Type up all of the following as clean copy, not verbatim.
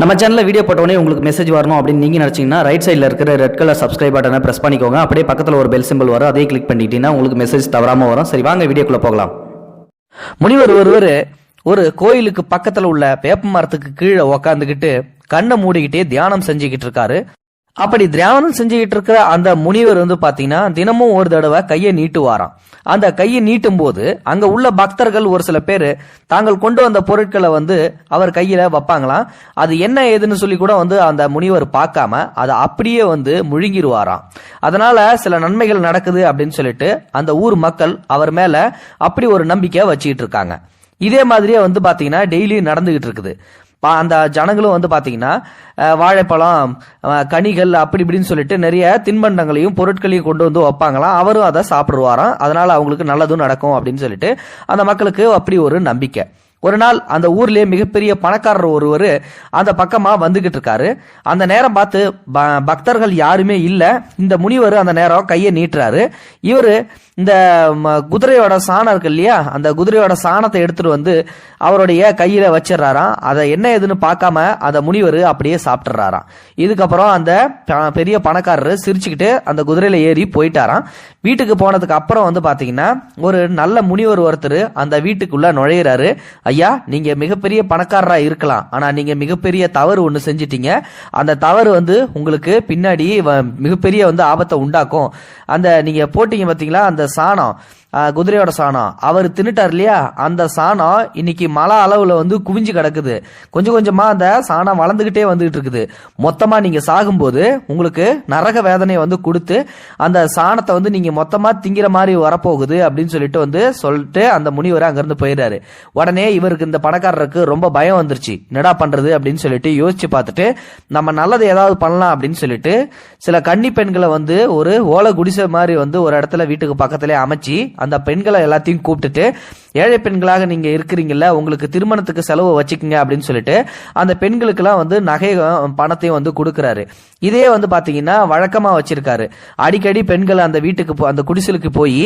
நம்ம சேனலில் வீடியோ போட்டோடனே உங்களுக்கு மெசேஜ் வரணும் அப்படின்னு நீங்கள் நினச்சிங்கன்னா ரைட் சைடில் இருக்கிற ரெட் கலர் சப்ஸ்கிரைப் பட்டனை ப்ரெஸ் பண்ணிக்கோங்க. அப்படியே பக்கத்தில் ஒரு பெல் சிம்பிள் வரும், அதே கிளிக் பண்ணிட்டீங்கன்னா உங்களுக்கு மெசேஜ் தவறாமல் வரும். சரி, வாங்க வீடியோக்குள்ளே போகலாம். முனிவர் ஒருவர் ஒரு கோயிலுக்கு பக்கத்தில் உள்ள வேப்ப மரத்துக்கு கீழே உக்காந்துக்கிட்டு கண்ணை மூடிக்கிட்டே தியானம் செஞ்சுக்கிட்டு இருக்காரு. அப்படி தியானம் செஞ்சுக்கிட்டு இருக்கிற அந்த முனிவர் பாத்தீங்கன்னா தினமும் ஒரு தடவை கையை நீட்டுவாராம். அந்த கையை நீட்டும் போது அங்க உள்ள பக்தர்கள் ஒரு சில பேர் தாங்கள் கொண்டு வந்த பொருட்களை அவர் கையில வைப்பாங்களாம். அது என்ன ஏதுன்னு சொல்லி கூட அந்த முனிவர் பார்க்காம அதை அப்படியே முழுங்கிடுவாராம். அதனால சில நன்மைகள் நடக்குது அப்படின்னு சொல்லிட்டு அந்த ஊர் மக்கள் அவர் மேல அப்படி ஒரு நம்பிக்கை வச்சுக்கிட்டு இருக்காங்க. இதே மாதிரியே பாத்தீங்கன்னா டெய்லி நடந்துகிட்டு இருக்குது. அந்த ஜனங்களும் பாத்தீங்கன்னா வாழைப்பழம், கனிகள் அப்படி இப்படின்னு சொல்லிட்டு நிறைய தின்பண்டங்களையும் பொருட்களையும் கொண்டு வைப்பாங்களாம். அவரும் அதை சாப்பிடுவாராம். அதனால அவங்களுக்கு நல்லதும் நடக்கும் அப்படின்னு சொல்லிட்டு அந்த மக்களுக்கு அப்படி ஒரு நம்பிக்கை. ஒரு நாள் அந்த ஊர்லயே மிகப்பெரிய பணக்காரர் ஒருவர் அந்த பக்கமா வந்துகிட்டு இருக்காரு. அந்த நேரம் பார்த்து பக்தர்கள் யாருமே இல்ல. இந்த முனிவர் அந்த நேரம் கையை நீட்டுறாரு. இவரு இந்த குதிரையோட சாணம் இருக்கு இல்லையா, அந்த குதிரையோட சாணத்தை எடுத்துட்டு அவருடைய கையில வச்சிடறாராம். அதை என்ன ஏதுன்னு பார்க்காம அந்த முனிவர் அப்படியே சாப்பிட்டுறாராம். இதுக்கப்புறம் அந்த பெரிய பணக்காரர் சிரிச்சுக்கிட்டு அந்த குதிரையில ஏறி போயிட்டாராம். வீட்டுக்கு போனதுக்கு அப்புறம் பாத்தீங்கன்னா ஒரு நல்ல முனிவர் ஒருத்தர் அந்த வீட்டுக்குள்ள நுழையிறாரு. ஐயா, நீங்க மிகப்பெரிய பணக்காரரா இருக்கலாம், ஆனா நீங்க மிகப்பெரிய தவறு ஒண்ணு செஞ்சிட்டீங்க. அந்த தவறு உங்களுக்கு பின்னாடி மிகப்பெரிய ஆபத்தை உண்டாக்கும். அந்த நீங்க போட்டீங்க பாத்தீங்களா அந்த சாணம், குதிரையோட சாணம், அவர் தின்னுட்டார் இல்லையா, அந்த சாணம் இன்னைக்கு மழை அளவுல குவிஞ்சு கிடக்குது. கொஞ்சம் கொஞ்சமா அந்த சாணம் வளர்ந்துகிட்டே வந்துகிட்டு இருக்குது. மொத்தமா நீங்க சாகும்போது உங்களுக்கு நரக வேதனை கொடுத்து அந்த சாணத்தை நீங்க மொத்தமா திங்கிற மாதிரி வரப்போகுது அப்படின்னு சொல்லிட்டு அந்த முனிவர் அங்கிருந்து போயிடுறாரு. உடனே இவருக்கு இந்த பணக்காரருக்கு ரொம்ப பயம் வந்துருச்சு. என்னடா பண்றது அப்படின்னு சொல்லிட்டு யோசிச்சு பார்த்துட்டு நம்ம நல்லது ஏதாவது பண்ணலாம் அப்படின்னு சொல்லிட்டு சில கன்னி பெண்களை ஒரு ஓலை குடிசை மாதிரி ஒரு இடத்துல வீட்டுக்கு பக்கத்திலே அமைச்சு அந்த பெண்களை எல்லாத்தையும் கூப்பிட்டுட்டு, ஏழை பெண்களாக நீங்க இருக்கிறீங்கல்ல, உங்களுக்கு திருமணத்துக்கு செலவு வச்சுக்கீங்க அப்படின்னு சொல்லிட்டு அந்த பெண்களுக்கு எல்லாம் நகை பணத்தையும் கொடுக்கறாரு. இதே பாத்தீங்கன்னா வழக்கமா வச்சிருக்காரு. அடிக்கடி பெண்கள் அந்த வீட்டுக்கு அந்த குடிசலுக்கு போய்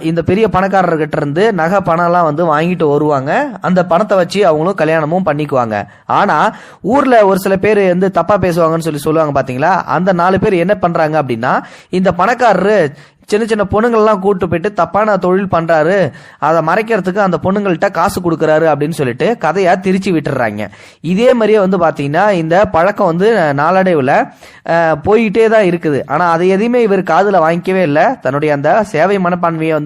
இந்த பெரிய பணக்காரர்கிட்ட இருந்து நகை பணம் எல்லாம் வாங்கிட்டு வருவாங்க. அந்த பணத்தை வச்சு அவங்களும் கல்யாணமும் பண்ணிக்குவாங்க. ஆனா ஊர்ல ஒரு சில பேர் தப்பா பேசுவாங்கன்னு சொல்லுவாங்க பாத்தீங்களா, அந்த 4 பேர் என்ன பண்றாங்க அப்படின்னா, இந்த பணக்காரரு சின்ன சின்ன பொண்ணுங்கள்லாம் கூட்டு போயிட்டு தப்பான தொழில் பண்றாரு, அதை மறைக்கிறதுக்கு அந்த பொண்ணுங்கள்ட்ட காசு கொடுக்கறாரு அப்படின்னு சொல்லிட்டு கதையா திரிச்சு விட்டுறாங்க. இதே மாதிரியே பாத்தீங்கன்னா இந்த பழக்கம் நாளடைவுல போயிட்டே தான் இருக்குது. ஆனா அதை எதையுமே இவர் காதுல வாங்கிக்கவே இல்லை. தன்னுடைய அந்த சேவை மனப்பான்மையை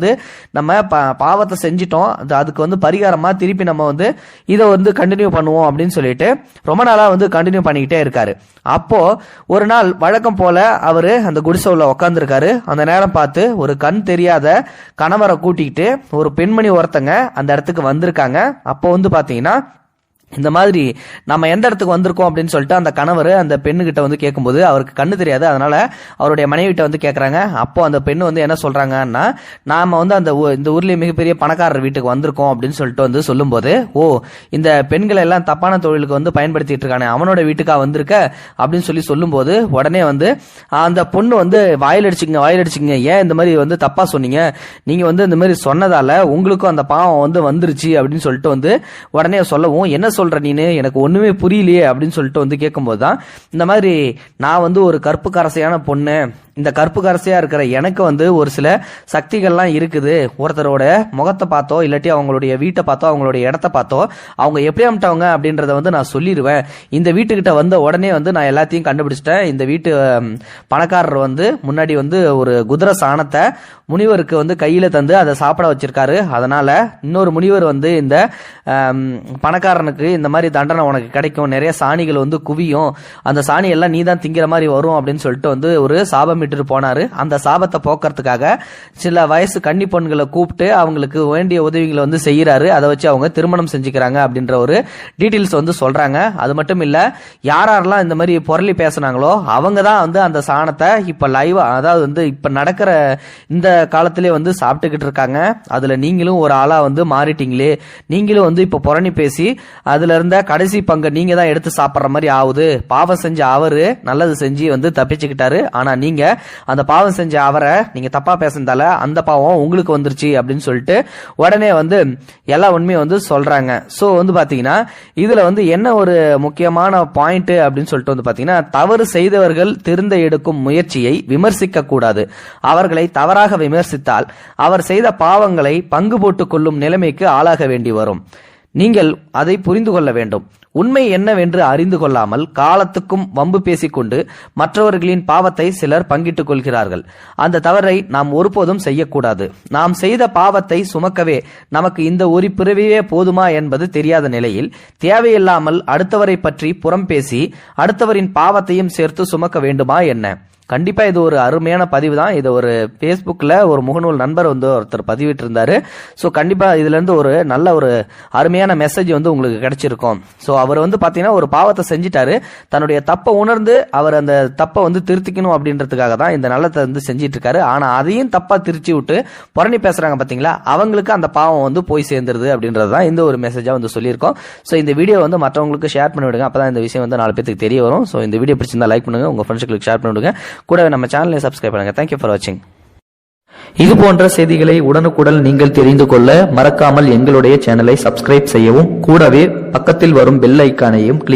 நம்ம பாவத்தை செஞ்சிட்டோம், அதுக்கு பரிகாரமா திருப்பி நம்ம இதை கண்டினியூ பண்ணுவோம் அப்படின்னு சொல்லிட்டு ரொம்ப நாளா கண்டினியூ பண்ணிக்கிட்டே இருக்காரு. அப்போ ஒரு நாள் வழக்கம் போல அவரு அந்த குடிசைல உட்காந்துருக்காரு. அந்த நேரம் பார்த்து ஒரு கண் தெரியாத கணவரை கூட்டிக்கிட்டு ஒரு பெண்மணி ஒருத்தங்க அந்த இடத்துக்கு வந்திருக்காங்க. அப்போ பாத்தீங்கன்னா இந்த மாதிரி நம்ம எந்த இடத்துக்கு வந்திருக்கோம் அப்படின்னு சொல்லிட்டு அந்த கணவர் அந்த பெண்ணுகிட்ட கேட்கும்போது அவருக்கு கண்ணு தெரியாது. அதனால அவருடைய மனைவிட்ட கேட்கறாங்க. அப்போ அந்த பெண்ணு என்ன சொல்றாங்கன்னா, நாம அந்த இந்த ஊர்லயே மிகப்பெரிய பணக்காரர் வீட்டுக்கு வந்திருக்கோம் அப்படின்னு சொல்லிட்டு சொல்லும் போது, ஓ, இந்த பெண்களை எல்லாம் தப்பான தொழிலுக்கு பயன்படுத்திட்டு இருக்கானே, அவனோட வீட்டுக்கா வந்திருக்க அப்படின்னு சொல்லும் போது உடனே அந்த பொண்ணு வாயில் அடிச்சுங்க, ஏன் இந்த மாதிரி தப்பா சொன்னீங்க, நீங்க இந்த மாதிரி சொன்னதால உங்களுக்கும் அந்த பாவம் வந்துருச்சு அப்படின்னு சொல்லிட்டு உடனே சொல்லவும், என்ன சொல்ற நீனு, எனக்கு ஒண்ணுமே புரியலையே அப்படின்னு சொல்லிட்டு கேட்கும்போது தான், இந்த மாதிரி நான் ஒரு கற்பு கரசையான பொண்ணு, இந்த கற்பு கரசையா இருக்கிற எனக்கு ஒரு சில சக்திகள்லாம் இருக்குது. ஒருத்தரோட முகத்தை பார்த்தோ இல்லாட்டி அவங்களுடைய வீட்டை பார்த்தோ அவங்களுடைய இடத்த பார்த்தோ அவங்க எப்படி அமிட்டவங்க அப்படின்றத நான் சொல்லிடுவேன். இந்த வீட்டுக்கிட்ட வந்த உடனே நான் எல்லாத்தையும் கண்டுபிடிச்சிட்டேன். இந்த வீட்டு பணக்காரர் முன்னாடி ஒரு குதிரை சாணத்தை முனிவருக்கு கையில தந்து அதை சாப்பிட வச்சிருக்காரு. அதனால இன்னொரு முனிவர் இந்த பணக்காரனுக்கு இந்த மாதிரி தண்டனை உனக்கு கிடைக்கும், நிறைய சாணிகள் குவியும், அந்த சாணி எல்லாம் நீ தான் திங்கிற மாதிரி வரும் அப்படின்னு சொல்லிட்டு ஒரு சாபம் போனாரு. அந்த சாபத்தை போக்குறதுக்காக சில வயசு கன்னி பெண்களை கூப்பிட்டு அவங்களுக்கு வேண்டிய உதவிகளை செய்யறாரு. அதை வச்சு அவங்க திருமணம் செஞ்சுக்கிறாங்க அப்படின்ற ஒரு டீடைல்ஸ் சொல்றாங்க. அது மட்டும் இல்ல, யாரெல்லாம் இந்த மாதிரி பொருளி பேசினாங்களோ அவங்க தான் அந்த சாணத்தை இப்ப லைவா, அதாவது இப்ப நடக்கிற இந்த காலத்திலே சாப்பிட்டுக்கிட்டு இருக்காங்க. அதுல நீங்களும் ஒரு ஆளா மாறிட்டீங்களே, நீங்களும் இப்ப புரணி பேசி அதுல இருந்த கடைசி பங்கு நீங்க தான் எடுத்து சாப்பிடுற மாதிரி ஆகுது. பாவம் செஞ்ச அவரு நல்லது செஞ்சு தப்பிச்சுக்கிட்டாரு, ஆனா நீங்க அந்த பாவம் செஞ்ச அவரை நீங்க தப்பா பேசுனதால அந்த பாவம் உங்களுக்கு வந்துருச்சு அப்படின்னு சொல்லிட்டு உடனே வந்து எல்லா உண்மையும் வந்து சொல்றாங்க. சோ வந்து பாத்தீங்கன்னா இதுல வந்து என்ன ஒரு முக்கியமான பாயிண்ட் அப்படின்னு சொல்லிட்டு வந்து பாத்தீங்கன்னா, தவறு செய்தவர்கள் திருந்த எடுக்கும் முயற்சியை விமர்சிக்க கூடாது. அவர்களை தவறாக விமர்சித்தால் அவர் செய்த பாவங்களை பங்கு போட்டுக் கொள்ளும் நிலைமைக்கு ஆளாக வேண்டி வரும். நீங்கள் அதை புரிந்து கொள்ள வேண்டும். உண்மை என்னவென்று அறிந்து கொள்ளாமல் காலத்துக்கும் வம்பு பேசிக்கொண்டு மற்றவர்களின் பாவத்தை சிலர் பங்கிட்டுக் கொள்கிறார்கள். அந்த தவறை நாம் ஒருபோதும் செய்யக்கூடாது. நாம் செய்த பாவத்தை சுமக்கவே நமக்கு இந்த ஒரு பிறவியே போதுமா என்பது தெரியாத நிலையில் தேவையில்லாமல் அடுத்தவரை பற்றி புறம் பேசி அடுத்தவரின் பாவத்தையும் சேர்த்து சுமக்க வேண்டுமா என்ன? கண்டிப்பா இது ஒரு அருமையான பதிவு தான். இது ஒரு Facebookல ஒரு முகநூல் நண்பர் வந்து ஒருத்தர் பதிவிட்டு இருந்தாரு. ஸோ கண்டிப்பா இதுல இருந்து ஒரு நல்ல ஒரு அருமையான மெசேஜ் வந்து உங்களுக்கு கிடைச்சிருக்கும். ஸோ அவர் வந்து பாத்தீங்கன்னா ஒரு பாவத்தை செஞ்சிட்டாரு, தன்னுடைய தப்பை உணர்ந்து அவர் அந்த தப்பை வந்து திருத்திக்கணும் அப்படின்றதுக்காக தான் இந்த நல்லத்தை வந்து செஞ்சிட்டு இருக்காரு. ஆனா அதையும் தப்பா திருச்சி விட்டு புரணி பேசுறாங்க பாத்தீங்களா, அவங்களுக்கு அந்த பாவம் வந்து போய் சேர்ந்துருது அப்படின்றது தான் இந்த ஒரு மெசேஜா வந்து சொல்லியிருக்கோம். ஸோ இந்த வீடியோ வந்து மற்றவங்களுக்கு ஷேர் பண்ணி விடுங்க, அப்பதான் இந்த விஷயம் வந்து 4 பேருக்கு தெரிய வரும். ஸோ இந்த வீடியோ பிடிச்சிருந்தா லைக் பண்ணுங்க, உங்க ஃப்ரெண்ட்ஸ்களுக்கு ஷேர் பண்ணி விடுங்க, கூடவே நம்ம சேனலை சப்ஸ்கிரைப் பண்ணுங்க. தேங்க்யூ ஃபார் வாட்சிங். இது போன்ற செய்திகளை உடனுக்குடன் நீங்கள் தெரிந்து கொள்ள மறக்காமல் எங்களுடைய சேனலை சப்ஸ்கிரைப் செய்யவும், கூடவே பக்கத்தில் வரும் பெல் ஐக்கானையும் கிளிக்